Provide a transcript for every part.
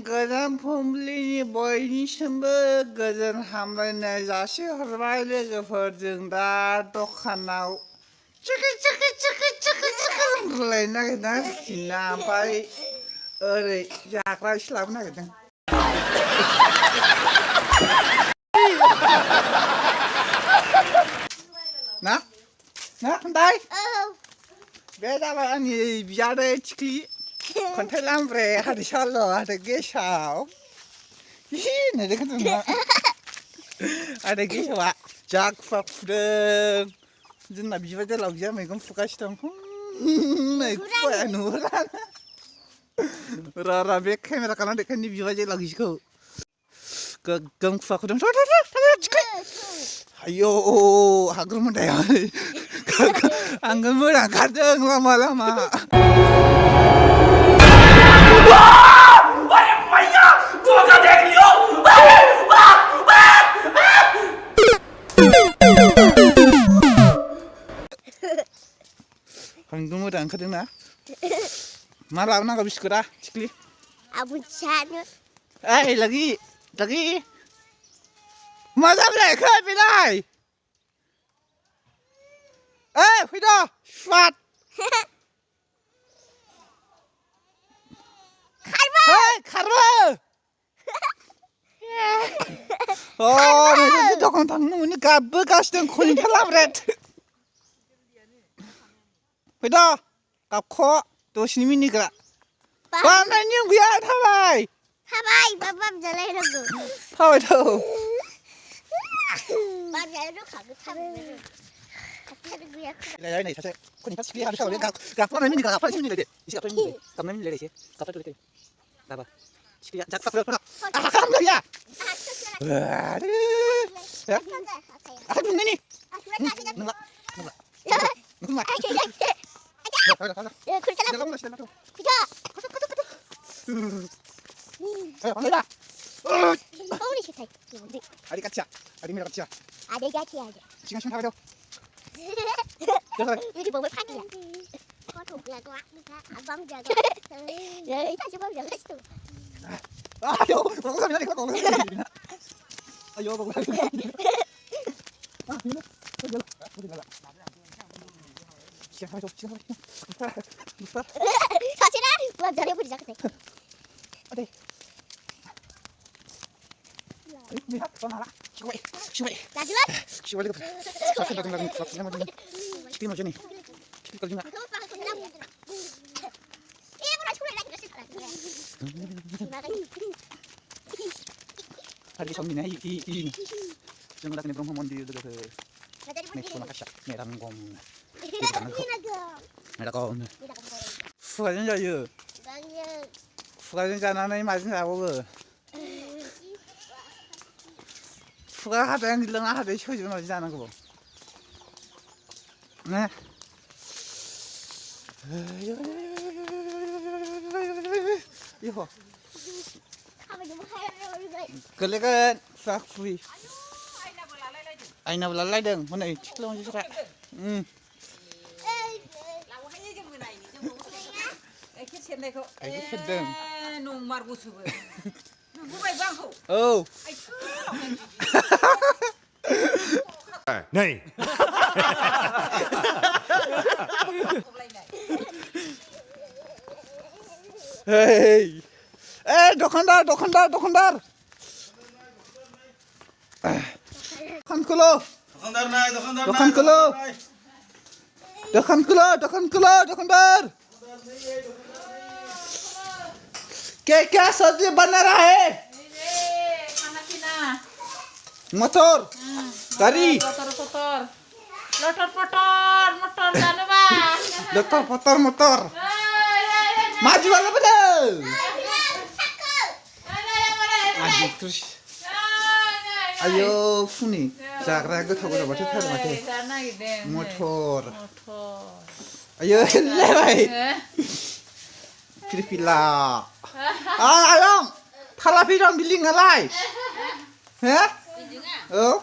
गोजोन फुंबिलिनि बयनिसिमबो गोजोन हामलायनाय जासिहरबाय लोगोफोरजों दा दखानाव चिकि होनलायनो नागिरदों आरोखिना ओमफ्राय ओरै जाग्रा एसे लाबोनो नागिरदों ना खोन्थाय बे जाबाय आंनि बियादै थिख्लि खन्थाइ लामब्रे हादै सल' हादै गेसाव होननाय खोनादोंना हादै गेसावा जा खुवा खुदों जोंना बिबाजै लावगिया मैगं फुगासिनो दं नै खुवाया नुहुरा र' बे केमेरा खालामना देखायनि बिबाजै लावगिखौ गोगोम खुवा खुदों आयौ हाग्रोमोन्दाया आंगो मोजां ओंखारदों लामा लामा आंगो मोजां ओंखारदोंना मा लाबोनांगौ बिस्कुटा थिख्लि ओइ लगी मा जाबलायखो बेलाय ओइ फैद' स्वाद खारबो नोंसोर दखान थांनो मोनो गाबबोगासिनो खन्थाइ लामब्रे फैद' गाबख' दसेनो मिनिग्रा बामनायनि गैया थाबाय बाबाम जालायनांगौ थाबायथ' नै सासे खन्थाइ सिख्लि हाबि सावले गाबनानै मिनिग्रा गाबनानै मिनिलायदो एसे गाबनानै मिनिलायदो एसे गाबनानै गाबा सिख्लिया जा गाबनानै खालामनो गैया आखाइ बुंनायनि नोंला Adik kaca, adik merah kaca. Adik kaca aja. Singa tahu dong. Ini dibawa pagi ya. Kau tuh jaga, abang jaga. Ya, kita coba jaga itu. Ayo, kau nggak bisa kau nggak. Ayo, kau nggak bisa. Ini, kau jalan, kau jalan. Singa tahu. Saja buat jari apa di jaket? Adik. Lihat, mana lah? Coba. Lanjut. Coba lihat. Sakit datang. Cikli macam ni. Cikli kalau juga. Hari Sabtu ni, ini. Jangan datang ni Brahma Mandir dekat. Next one kasih. Merangkom. Merangkom. Fugajan jaya. Fugajan jangan ni macam apa? Fuga ada yang bilang ada isu cuma jangan aku. Nah, yo. Kelekan fakui. Aina belalai deng, mana ini? Ciklo macam mana? Ikut deng. Nomor busuk. Bukan bangku. Oh. Nee. Hey. Dokandar. Dokandar kulo. Dokandar. क्या सब्जी बना रहा है? Motor गाड़ी लोटर motor maju ala betul ayo funi jagra gotaw bato tar mate motor ayo lewai Filipila ayong thalapi dong biling alai ha oh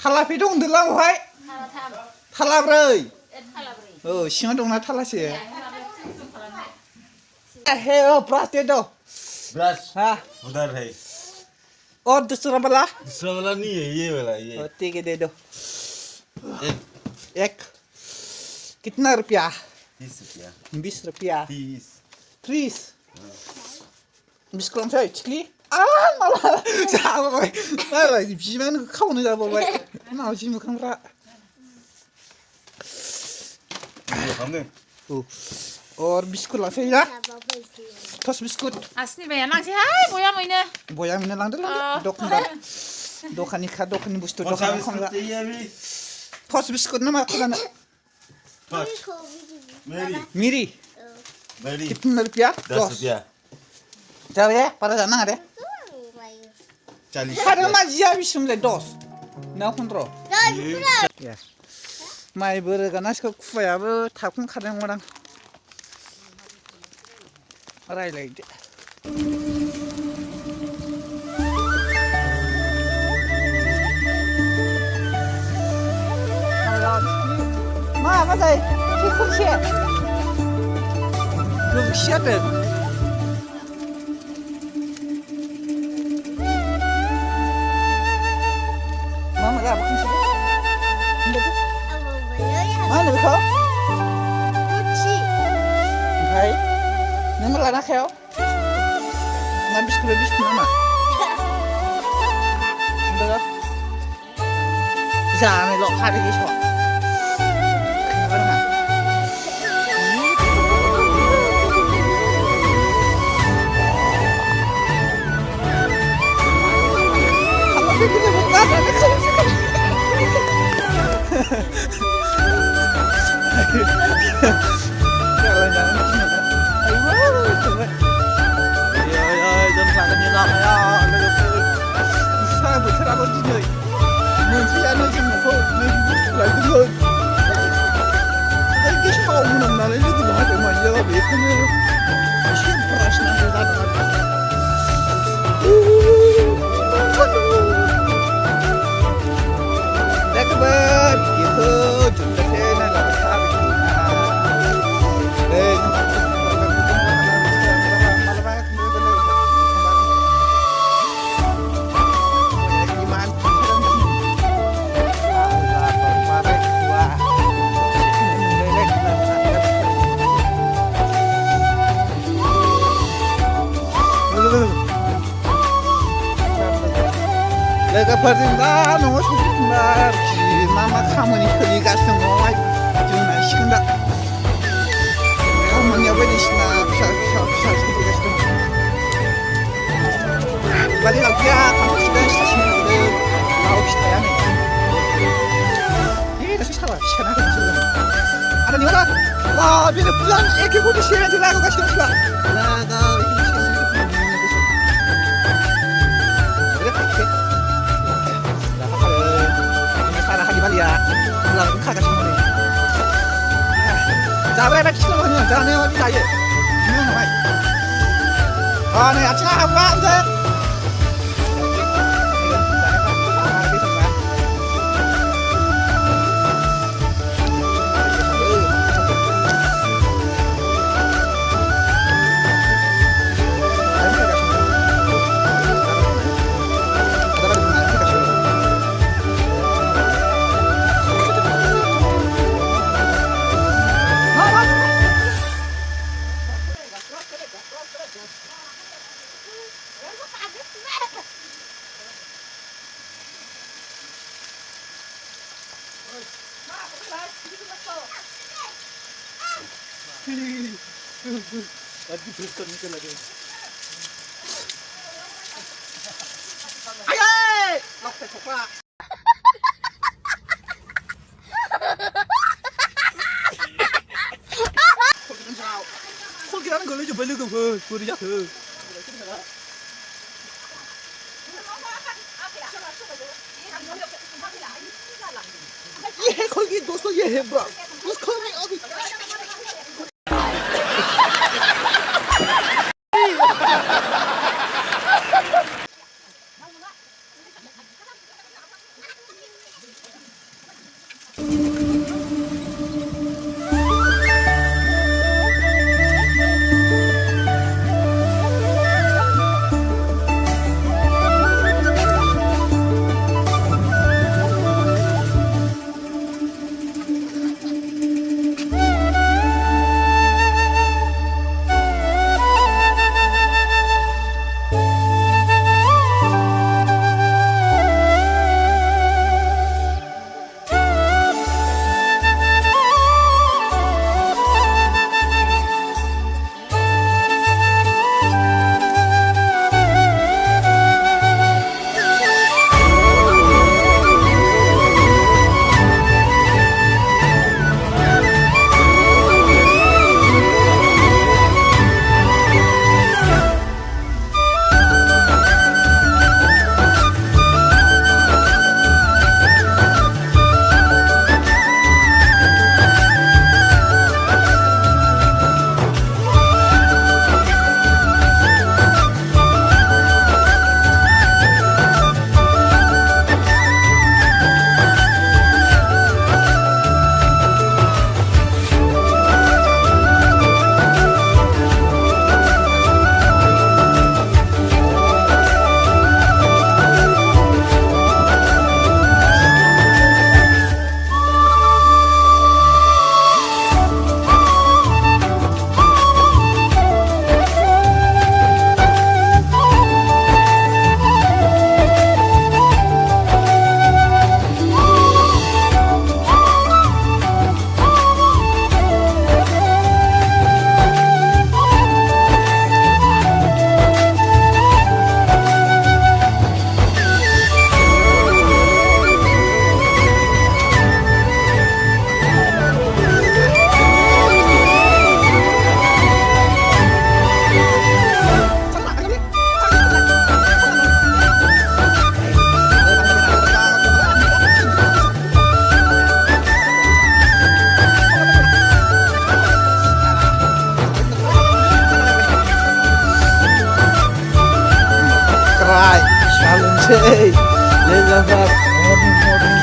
thalapi dong delang hai thalabrai oh siang dong na thalase है ओ brush दे दो brush हाँ उधर है और दूसरा वाला नहीं है ये वाला ये ठीक है दे दो एक एक कितना रुपया 20 रुपया 20 रुपया 30 बिस्कुट लांसै थिख्लि माला जाबाय मालाय बिमायानो खावनो जाबावबाय मावजि मोखांफ्रा और बिस्कुट लांसै ना टस बिस्कुट आसिनि बाया लांसैहाय बया मैनो बया मैनो लांदो दखाननिखा दखाननि बुस्थु दखानाव खामला टस बिस्कुट ना मा खालामनो मिरी कितना रुपया 10 रुपया जाबाय बारा जानो नाङा दे 40 खारो माजिया बिसिमलाय 10 ना 15 माइबो रोगानांसिगौ खुवायाबो थाबखौनो खारनाय नङादां रायलायदो मा जाय खनसे गोबोरखि जादों मा गाबो खनसे मा होनो बेखौ ओमफ्राय नों लाना आखायाव ना बिस्कुट नामा जानायल' खारै गेसाव बोथोराबो दिनै मोनसेयानो जोंखौ लायदोंमोन गेसाव मोनामनानै लोगो बाहागो माइयाबा बेखौनो एसे ब्रास नांगौ जादों Jacoban, gitu, juga sih, nggak besar gitu. लोगोफोरजों दा न'आव सफैफिनबा आरोखि मा खामानि सोलिगासिनो न'आवहाय जों नायसिगोन दा खामानिया बायदिसिना फिसा सोलिगासिनो बादि लावथिया खान्थाल फिथाइ सिथासिनो नागिरदों लाव फिथाइयानो दासो साला सिखारना होनोसै आरो निवाला 와 बेनो 부산 애기 보기 시간이 나고 가시는 거야 나가 말이야. 올라가면 가가 싶네. 자, 그래, 나 키스는 자, 내 어디 가게. 유명한 와이. 아, 네, 아침 하고 와, 이제. Lagi beruskan itu lagi. Ayo, lok sepok. 콜기라는 걸로 좀 벌리고 그러자 그. 예, 콜기 도서 예, bro. Who's calling Obi? Alright, challenge. Let's go. Morning.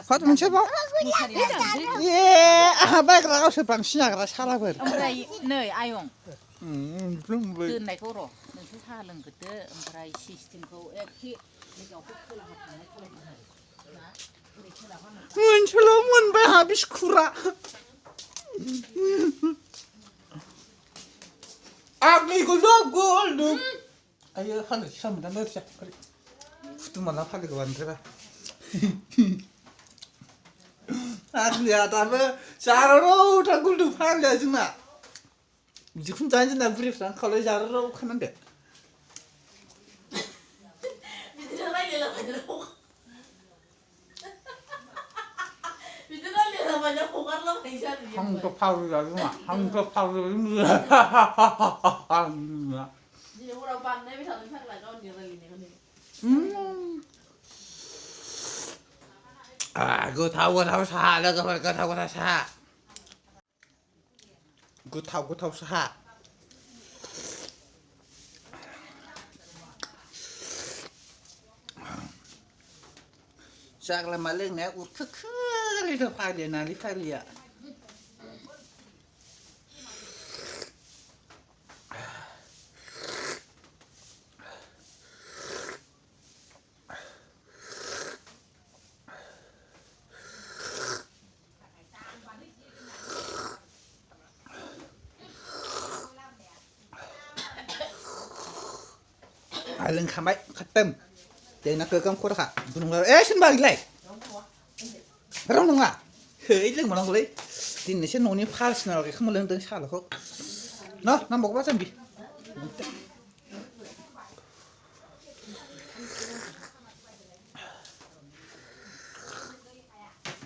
Kau macam apa? Baik lah kau sepansi agak salah ber. ओमफ्राय नै आयं Belum. दोननायखौ र' नोंसोर साहा लोंग्रोदो ओमफ्राय सिस्टेमखौ एखे जायगायावसो खोलाहा थांनाय Muncul mun habis kurang. Aku goldum. Ayo kan sama dan ber siap. Itu mana pakai kawan terus. Aku lihat apa cara tak guldu pakai aja na. Jikun jangan nak brief kan kalau cara kan ada. Hang kepala lagi mak, hang kepala ini. Gue tahu salah, gue tahu salah. Gue tahu salah. Saya maling ya, kekali tu pakai nari pakai ya. Alang kamai khatam. Dia nak kerjam kau tak? Bunung sen bagi lagi. Orang nunggu. Hei, leng mana boleh? Tin ni sen noni palas nak kamu leng teng salah kau. Nah, nama kau apa sambil?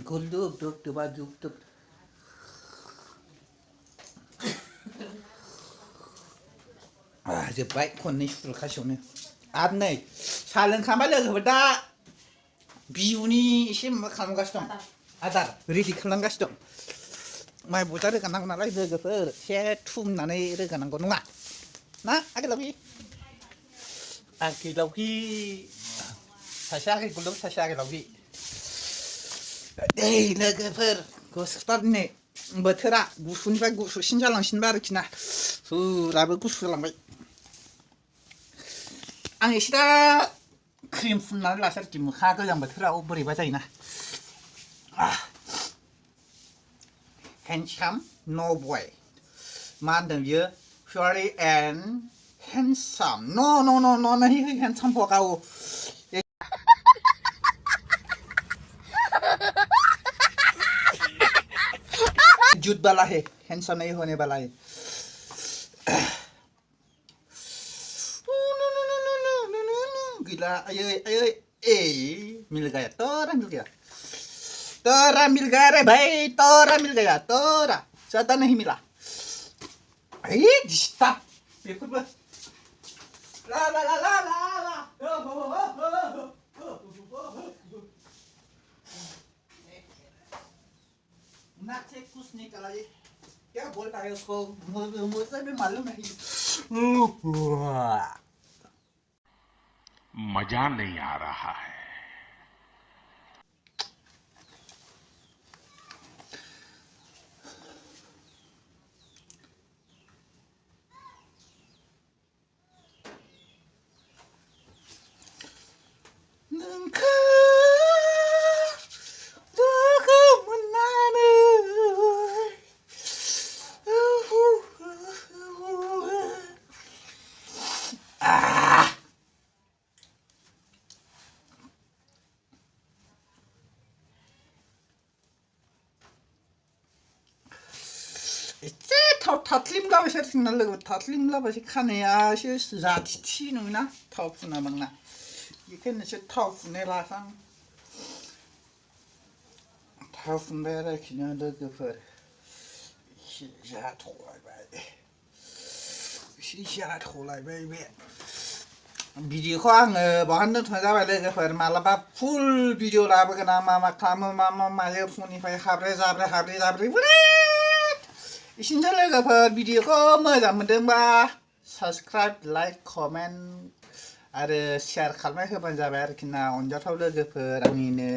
Golduk, tu baju tu. Je baik kon ni suruh kasih ni. Adnai, saling kamar lagi berda. Biuni isi makan gas dong. Adar, beri dikelang gas dong. Mai bocah dek kanang nalai dek ber. Saya tum nanai dek kanang konunga. Nah, agak lagi. Saya agak gulung, saya agak lagi. Dek ber. Kau start ni. Betul gusun pak gusun sinjalang sinbar kina. Rabu gusun lang baik. Ang isda krim funar lasar kim khaga yang betul beri baca ina. Handsome, no boy. Madam ye, purely and handsome. No, nahi handsome po kau. Jut bala hai, handsome nahi hone bala hai. Gila, ayo, mil gaya, tora mil gaya, bhai, tora mil gaya, tora, ज़्यादा नहीं मिला, stop, देखो बस, la, नाचे कुछ निकला ये, क्या बोलता है उसको, मुझे भी मालूम नहीं, मजा नहीं आ रहा है thật lim थाथलिमलाबायसो आरोखि ना लोगो थाथलिमलाबायसो खानाया एसे जाथिथि नङोना थाव फुना बांना बेखायनो एसे थाव फुनाय लासां थाव फुनबाय आरोखि ना लोगोफोर एसे जाथ'लायबाय बे भिडिअखौ आङो बावहाय दोनथ'नाय जाबाय लोगोफोर मालाबा फुल भिडिअ लाबोगोन आं मा खालामो मा मायो फुंनिफ्राय हाब्रे जाब्रे एसेनोसै लोगोफोर भिडिअखौ मोजां मोनदोंबा साबस्क्राइब लाइक कमेन्ट आरो शेयार खालामना होबानो जाबाय आरोखि ना अनजाथाव लोगोफोर आंनिनो